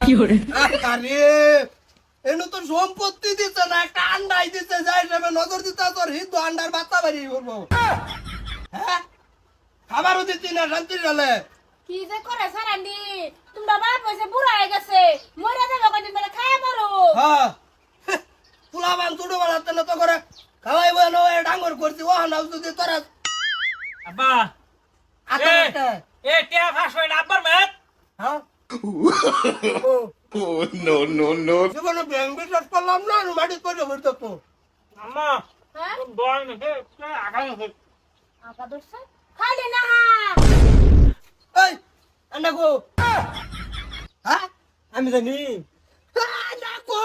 আরে এনো তোর সম্পত্তি দিতে না একটা আন্ডাই দিতে যাই যাবে নজর দিতে তোর হিন্দু আন্ডার বাচ্চা বাড়ি করবো হ্যাঁ খাবারও দিতি না শান্তি হলে কি যে করে সারান্ডি তোমরা বাপ হইছে বুড়া হয়ে গেছে মরে যাবে কদিন পরে খাইয়া মরো হ্যাঁ পোলা বান ছোট বেলাতে না তো করে খাওয়াই বলো ডাঙ্গর করছি ও নাও যদি তোরা আব্বা আতা এ টিয়া ফাঁস হয় না আব্বার মেয়ে হ্যাঁ Oh, no, no, no. জীবনে ব্যাংক বিশ্বাস করলাম না মাটি করে বলতো তো আম্মা হ্যাঁ বল না আগাম আগা দর্শন খালি না এই আন্ডা গো হ্যাঁ আমি জানি আন্ডা গো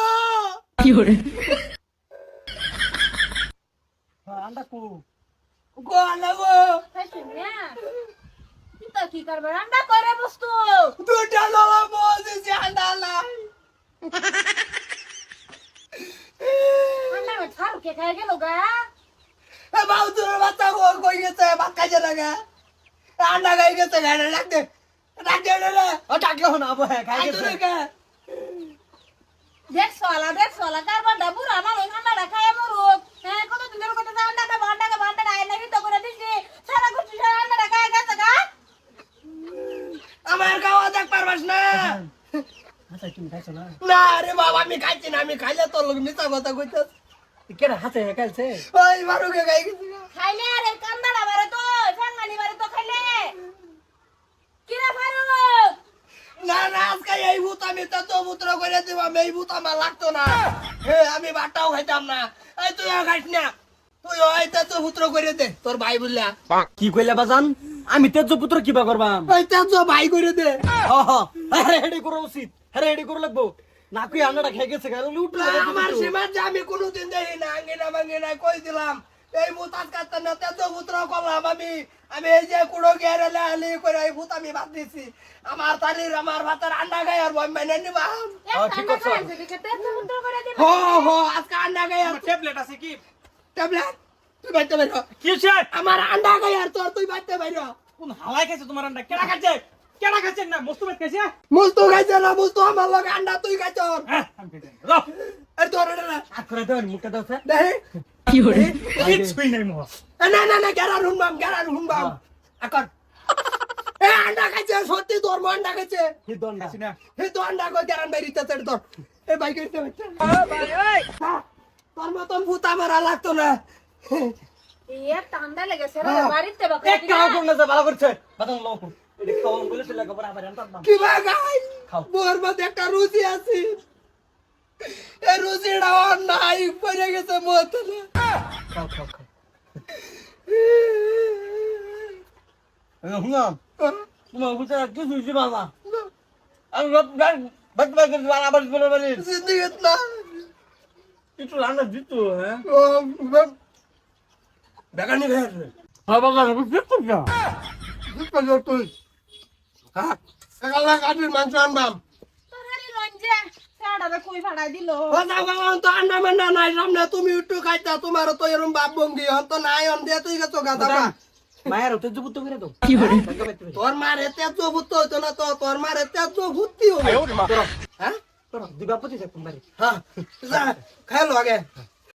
আন্ডা কো গো আন্ডা গো খাইছিস না তুই কি করবে রান্না করে বস্তু দুটা ললা বলছি আন্ডা লাই রান্না ছাড় কে খাই গেল গা এ বাউ তোর বাচ্চা গো কই গেছে ভাত খাইছে না গা আন্ডা খাই গেছে গাড়ি রাখতে রাখতে রে ও ডাকলে হন আবো হ্যাঁ খাই খাইছে গেছে না গা দেখছলা কারবার ডাবুর আমার ওই ঠান্ডাটা খাইয়া মরু হ্যাঁ কত দিনের কথা ঠান্ডাটা ভান্ডাটা আই লাগি তো করে দিছি সারা কিছু সারা ঠান্ডাটা খাইয়া গেছে গা আমার গাওয়া দেখ পারবাস না আচ্ছা তুমি খাইছো না না রে বাবা আমি খাইছি না আমি খাইলে তোর লোক মিথ্যা কথা কইতাস কেডা হাতে খাইছে ওই মারুকে খাই গেছি খাইলে আরে কান্দাটা বারে তো ফাঙ্গানি বারে তো খাইলে কিরা ফারুক না না আজকে এই ভূত আমি তো পুত্র করে দিব আমি এই ভূত আমার লাগতো না হে আমি বাটাও খাইতাম না এই তুই খাইস না তুই ওই তো পুত্র করে দে তোর ভাই বললা কি কইলা বাজান আমি তেজ পুত্র কিবা করবাম ওই তো ভাই করে দে হ হ আরে হেডি করা উচিত আরে হেডি করা লাগবো না কই আন্ডাটা খাই গেছে গাল উঠলো আমার সীমা যে আমি কোনোদিন দেখি না আঙ্গিনা মাঙ্গিনা কই দিলাম এই ভূত আজকে না তেজ পুত্র করলাম আমি আমি এই যে কুড়ো গেরে লালি করে এই ভূত আমি বাদ দিছি আমার তারির আমার ভাতের আন্ডা গাই আর আমি মেনে নিবাম ঠিক আছে। হো হো আজকে আন্ডা গাই আর ট্যাবলেট আছে কি ট্যাবলেট তুই বাইতে বাইর হ। কি হইছে আমার আন্ডা গাই আর তোর তুই বাইতে বাইর হ। কোন হালাই খাইছে তোমার আন্ডা কেডা খাইছে না মস্ত ভাত খাইছে মুস্তু খাইছে না মুস্তু আমার লগে আন্ডা তুই খাইছ হ্যাঁ আমি খাইছি র আর তোর এটা না আট করে দেন মুখটা দাও স্যার দেখি কিছুই নাই মোহ না না না গেরার হুনবাম আকর এ আন্ডা খাইছে সত্যি তোর মা আন্ডা খাইছে কি দন্ডা খাইছি না হে তো আন্ডা কই গেরান বাইরিতে তেড় তোর এ ভাই কইতে হচ্ছে তোর মতন ভূত আমার আর লাগতো না এ ঠান্ডা লেগেছে রে বাড়িতে বাবা এক কাও কোন না ভালো করছে বাদাম লোক এটা খাওয়াম বলেছিল একবার আবার আনতাম কি বাগাই খাও। মোর মধ্যে একটা রুচি আছে এই রুচিটা আর নাই পড়ে গেছে মত খাও খাও খাও হুঙ্গাম তোমার বুঝা কি সুজি বাবা আমি বাদ বাদ করে আবার বলে বলে জিন্দিগত না একটু রান্না দিত হ্যাঁ ও বেগানি ভের বাবা আমি কি করছ বুঝছো তুই হ্যাঁ সকালে কাটির মাংস আনবাম তোর হারি লঞ্জে সাড়াটা কই ফাড়াই দিল ও না বাবা তো আন্না মান্না নাই সামনে তুমি একটু খাইতা তোমার তো এরকম বাপ বঙ্গি হন তো নাই হন দিয়ে তুই গেছো গাদা মায়ের তেজ পুত্র করে দাও তোর মার এতে তো ভূত হইতো না তো তোর মার এতে তো ভূতি হবে হ্যাঁ দিবা পতি থাকুন বাড়ি হ্যাঁ খাইলো আগে